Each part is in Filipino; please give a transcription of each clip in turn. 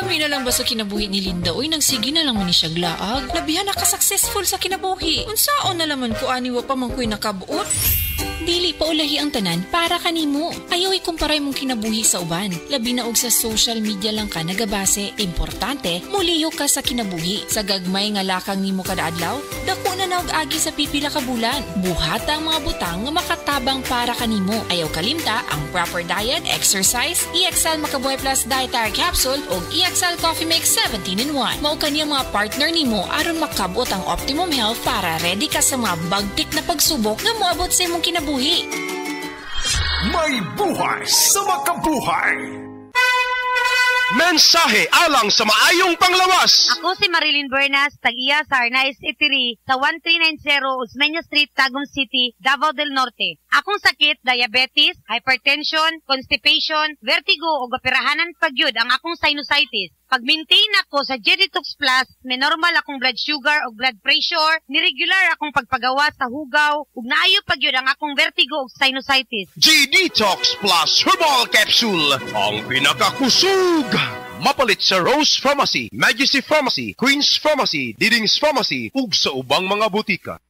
Lami na lang ba sa kinabuhi ni Linda? Uy, nagsige na lang man ni siya glaag. Labihan na ka-successful sa kinabuhi. Unsaon na laman ko aniwa pa man ko'y nakabuot. Dili pa ulahi ang tanan para kanimo. Ayaw ikumparay mong kinabuhi sa uban. Labi na og sa social media lang ka nagabase. Importante, muliyo ka sa kinabuhi. Sa gagmay nga lakang nimo kada adlaw, dako na naog agi sa pipila ka bulan. Buhata ang mga butang nga makatabang para kanimo. Ayaw kalimta ang proper diet, exercise, EXL Makabuhay Plus Dietary Capsule o EXL Coffee Mix 17-in-1. Mao kaniyang mga partner nimo aron makabot ang optimum health para ready ka sa mga bagtik na pagsubok nga moabot sa imong kinabuhi. May buhay sa makabuhay! Mensahe alang sa maayong panglawas. Ako si Marilyn Bernas, tag-iya sa Arnaiz Eatery sa 1390 Osmeña Street, Tagum City, Davao del Norte. Akong sakit, diabetes, hypertension, constipation, vertigo o gapirahanan pagyud ang akong sinusitis. Pag-maintain ako sa G-Detox Plus, may normal akong blood sugar o blood pressure, niregular akong pagpagawa sa hugaw, ug naayo pagyud ang akong vertigo o sinusitis. G-Detox Plus Herbal Capsule, ang pinakakusog. Mapalit sa Rose Pharmacy, Majesty Pharmacy, Queen's Pharmacy, Diding's Pharmacy, ug sa ubang mga butika.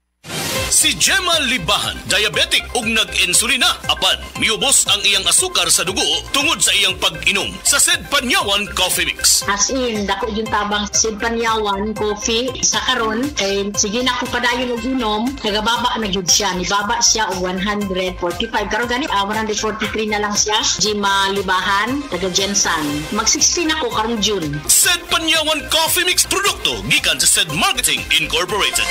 Si Gemma Libahan, diabetic ug nag-insulina. Apan, miubos ang iyang asukar sa dugo tungod sa iyang pag-inom sa Sed Panyawan Coffee Mix. As in, dako yung tabang Sed Panyawan Coffee. Sa karon, sige na ko padayon og inom, nagababa na gyud siya. Nibaba siya og 145. Karon gani, 143 na lang siya. Gemma Libahan, taga Jensan. Mag-16 ako karong June. Sed Panyawan Coffee Mix produkto gikan sa Sed Marketing Incorporated.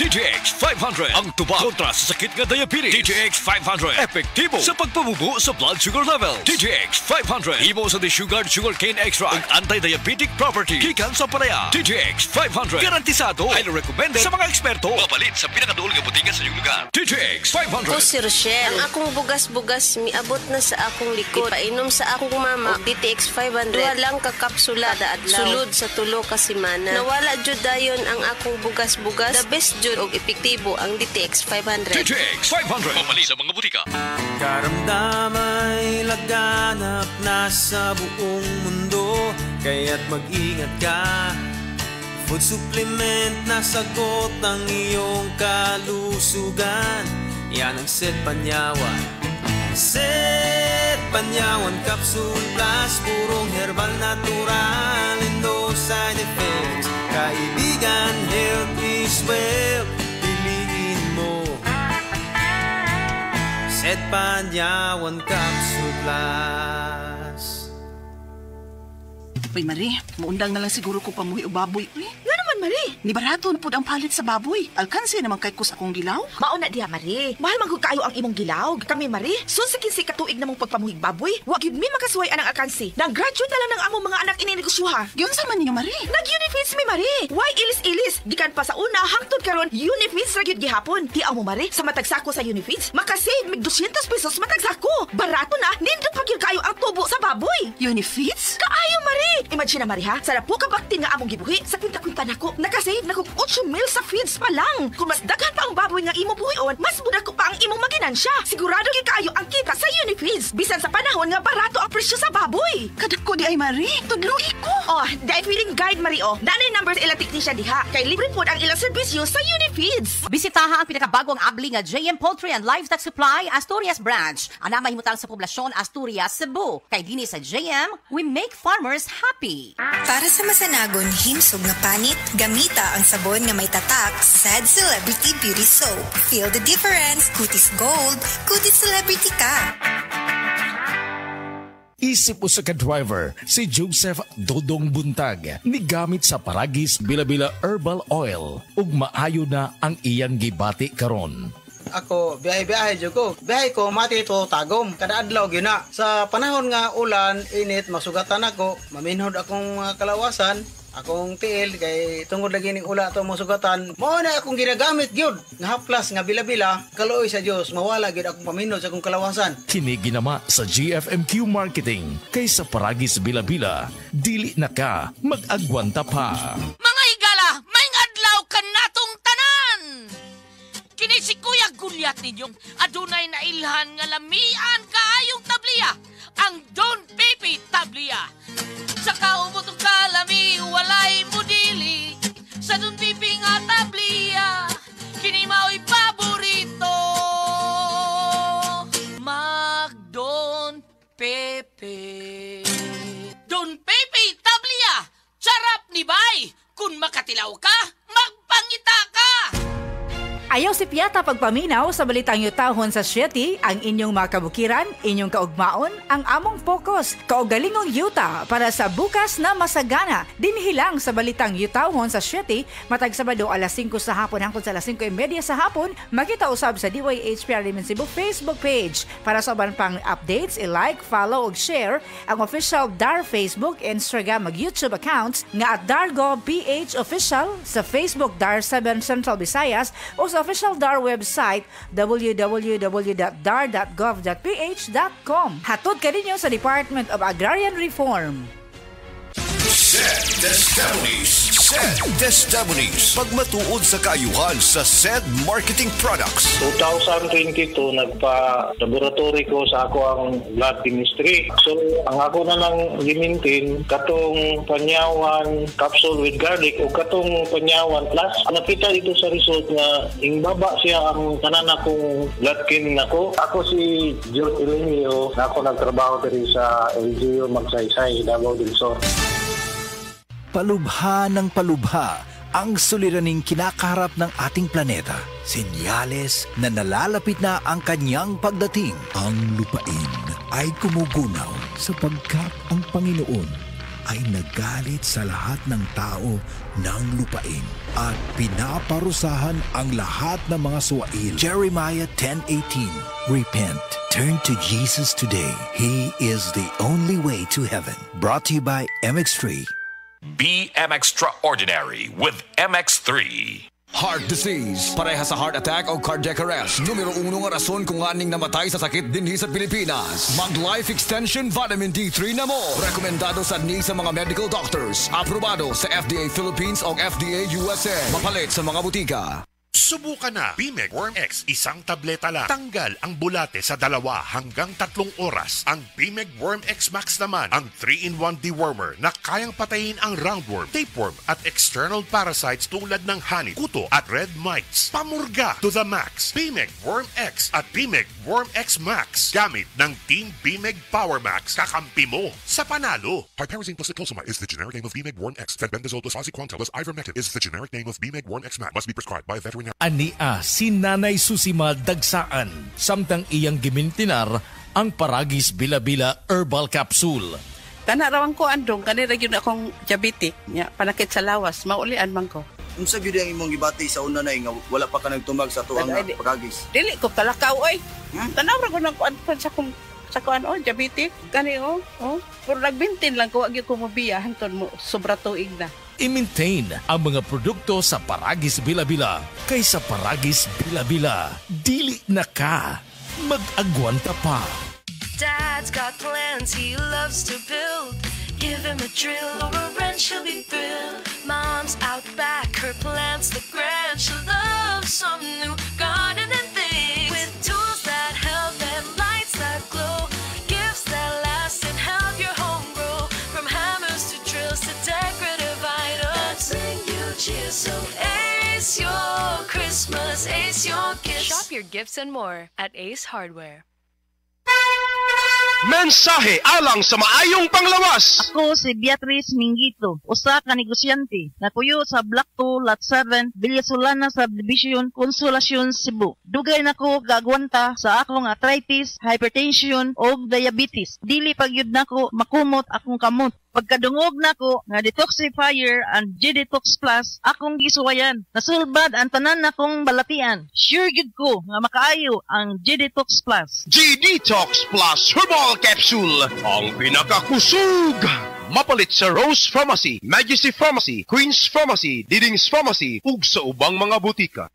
DTX 500 ang tubag kontra sa sakit nga diabetes. DTX 500 epektibo sa pagpabubo sa blood sugar level. DTX 500 imo sa sugar cane extract ug anti-diabetic property gikan sa palaya. DTX 500 garantisado, highly recommended sa mga eksperto. Mapalit sa pinakaduol nga butika sa iyong lugar. DTX 500. O si Rochelle, ang akong bugas-bugas miabot na sa akong likod. Painom sa akong mama og DTX 500. Duha lang ka kapsula kada adlaw. Sulod sa tulo ka semana. Nawala jud dayon ang akong bugas-bugas. The best jud og epektibo ang DTX 500. DTX 500 mapalit sa mga butika. Karamdamay laganap na sa buong mundo, kaya't mag-ingat ka. Food supplement na sagot ang iyong kalusugan. Yan ang Sed Panyawan. Sed Panyawan Capsule Plus, purong herbal natural and no side effects. Kaibigan, health is wealth. Piliin mo Sed Panyawan Capsule Plus. Uy, Marie, maundang na lang siguro ko pamuhi o baboy. Uy, nga naman, Marie. Ni barato na po ang palit sa baboy. Alkansi naman kay kus akong gilaw. Mauna diha, Marie. Mahal manggod kayo ang imong gilaw. Kami, Marie, sunsakin si katuig namong pagpamuhig baboy. Wag yun mi makasuway anang alkansi. Nag-graduate na lang ng among mga anak ininegosyoha. Yun sa man ninyo, Marie. Nag-Unifeeds mi, Marie. Why ilis-ilis? Gikan pa sa una, hangtod karon Unifeeds ra gyud gihapon. Tiaw mo, Marie, sa matagsako sa Unifeeds, makasave mig 200 pesos matagsako. Barato na, nindot pa gyud kayo ang tubo sa baboy. Unifeeds? Kaayo, Marie. Imagine na, Marie, ha? Sa po kabaktin nga among gibuhi, sa kwinta-kwinta nako, nakasave na kog 8 mil sa feeds pa lang. Kung mas daghan pa ang baboy nga imo buhion, mas muda ko pa ang imong maginansya. Sigurado gyud kayo ang kita sa Unifeeds. Bisan sa panahon nga barato ang presyo sa baboy. Kadako di ay, Marie. Tudluhi ko. Oh, dahil feeling guide, Marie, oh. Nanay numbers ilang teknisya diha. Kay libre po ang ilang serbisyo sa Unifeeds. Bisitaha ang pinakabagong abli nga JM Poultry and Livestock Supply Asturias Branch. Ana mahimutang sa poblasyon Asturias, Cebu. Kay dinhi sa JM, we make farmers happy. Para sa masanagon himsog nga panit, gamita ang sabon nga may tatak Sad Celebrity Beauty Soap. Feel the difference. Kutis Gold, kutis celebrity ka. Isip usa ka driver, si Joseph Dodong Buntag, nigamit sa Paragis Bila-Bila Herbal Oil, ug maayo na ang iyang gibati karon. Ako, biyahe-biyahe dyan ko. Biyahe ko, mati ito tagom. Kada adlaw yun na. Sa panahon nga ulan, init, masugatan ako. Maminhod akong kalawasan. Akong tiil, kay tungod lagi ning ula ito masugatan. Mao na akong ginagamit yun. Nga haplas, nga bila-bila. Kaluoy sa Diyos, mawala yun akong paminhod sa akong kalawasan. Kini ginama sa GFMQ Marketing. Kaysa Paragis Bila-Bila, dili na ka mag-agwanta pa. Mga higala, may adlaw ka natong tanan! Kini si Kuya Gulyat ninyong adunay na ilhan nga lamian kaayong tabliya, ang Don Pepe Tabliya. Pepe. Don Pepe Tablia, sarap ni bay. Kung makatilaw ka, magpangita ka. Ayaw si Piata pagpaminaw sa balitang yutahon sa Sieti, ang inyong mga kabukiran, inyong kaugmaon, ang among focus, kaugalingong yuta para sa bukas na masagana. Dinhilang sa balitang yutahon sa Sieti, matag Sabado alas 5 sa hapon hangtod sa alas 5:30 sa hapon, makita usab sa DYHPR Cebu Facebook page. Para sa uban pang updates, i-like, follow ug share ang official DAR Facebook, Instagram ug YouTube accounts nga at DarGovPH Official sa Facebook DAR 7 Central Visayas o sa official DAR website www.dar.gov.ph.com. Hatod ka ninyo sa Department of Agrarian Reform. SED Testimonies. Pagmatuod sa kaayuhan sa SED Marketing Products. 2022, nagpa-laboratory ko sa ako ang blood chemistry. So, ang ako na lang gimintin, katong panyawan capsule with garlic o katong panyawan plus. Nakita ito sa result nga, baba siya ang tanan akong blood chem nako. Ako si George Elenio, na ako nagtrabaho diri sa LGU Magsaysay, Davao del Sur. Palubha ng palubha ang suliraning kinakaharap ng ating planeta. Senyales na nalalapit na ang kanyang pagdating. Ang lupain ay kumugunaw sapagkat ang Panginoon ay nagalit sa lahat ng tao ng lupain at pinaparusahan ang lahat ng mga suwail. Jeremiah 10:18. Repent. Turn to Jesus today. He is the only way to heaven. Brought to you by MX3. Be extraordinary with MX3. Heart disease, pareha sa heart attack o cardiac arrest. Numero 1 nga rason kung aning namatay sa sakit dinhi sa Pilipinas. Mag-Life Extension Vitamin D3 na mo. Rekomendado sa sa mga medical doctors. Aprobado sa FDA Philippines o FDA USA. Mapalit sa mga butika. Subukan na Bimeg Worm X, isang tableta lang. Tanggal ang bulate sa 2 hanggang 3 oras. Ang Bimeg Worm X Max naman, ang 3-in-1 dewormer na kayang patayin ang roundworm, tapeworm at external parasites tulad ng honey, kuto at red mites. Pamurga to the max. Bimeg Worm X at Bimeg Worm X Max. Gamit ng Team Bimeg Power Max, kakampi mo sa panalo. Piperazine plus cyclopamide is the generic name of Bimeg Worm X. Fenbendazole plus oxyquantel plus ivermectin is the generic name of Bimeg Worm X Max. Must be prescribed by a veterinarian. Ania si Nanay Susima Dagsaan, samtang iyang gimintinar ang Paragis Bila-Bila Herbal Capsule. Tanarawan ko andong, kanira yun akong diabetic, panakit sa lawas, maulian man ko. Unsa gyud ang imong gibati sa una na nga wala pa ka nagtumag sa tuang Paragis? Dili ko talakaw oy. Tanawra ko nang kuan sa kuan diabetic, kani pero nagbintin lang ko agi ko mobiya hangtod mo sobra tuig na. I-maintain ang mga produkto sa Paragis Bila-Bila. Kaysa Paragis Bila-Bila, dili na ka mag-agwanta pa. Dad's got plans he loves to build. Give him a drill or a wrench, he'll be thrilled. Mom's out back, her plants look grand. She loves some new gardening things. With tools that help and lights that glow. Gifts that last and help your home grow. From hammers to drills to decorative items. Bring you cheer, so ace your Christmas, ace your gifts. Shop your gifts and more at Ace Hardware. Mensahe alang sa maayong panglawas. Ako si Beatrice Mingito, usa ka negosyante na puyo sa Block 2, Lot 7, Villasolana Subdivision, Consolacion, Cebu. Dugay nako gagwanta sa akong arthritis, hypertension o diabetes. Dili pagyud nako makumot akong kamot. Pagkadungog nako nga detoxifier and G-Detox Plus akong gisuwayan. Nasulbad ang tanan nakong balatian. Sure gid ko nga makaayo ang G-Detox Plus. G-Detox Plus Herbal Capsule, ang pinakakusog. Mapalit sa Rose Pharmacy, Majesty Pharmacy, Queen's Pharmacy, Diding's Pharmacy ug sa ubang mga butika.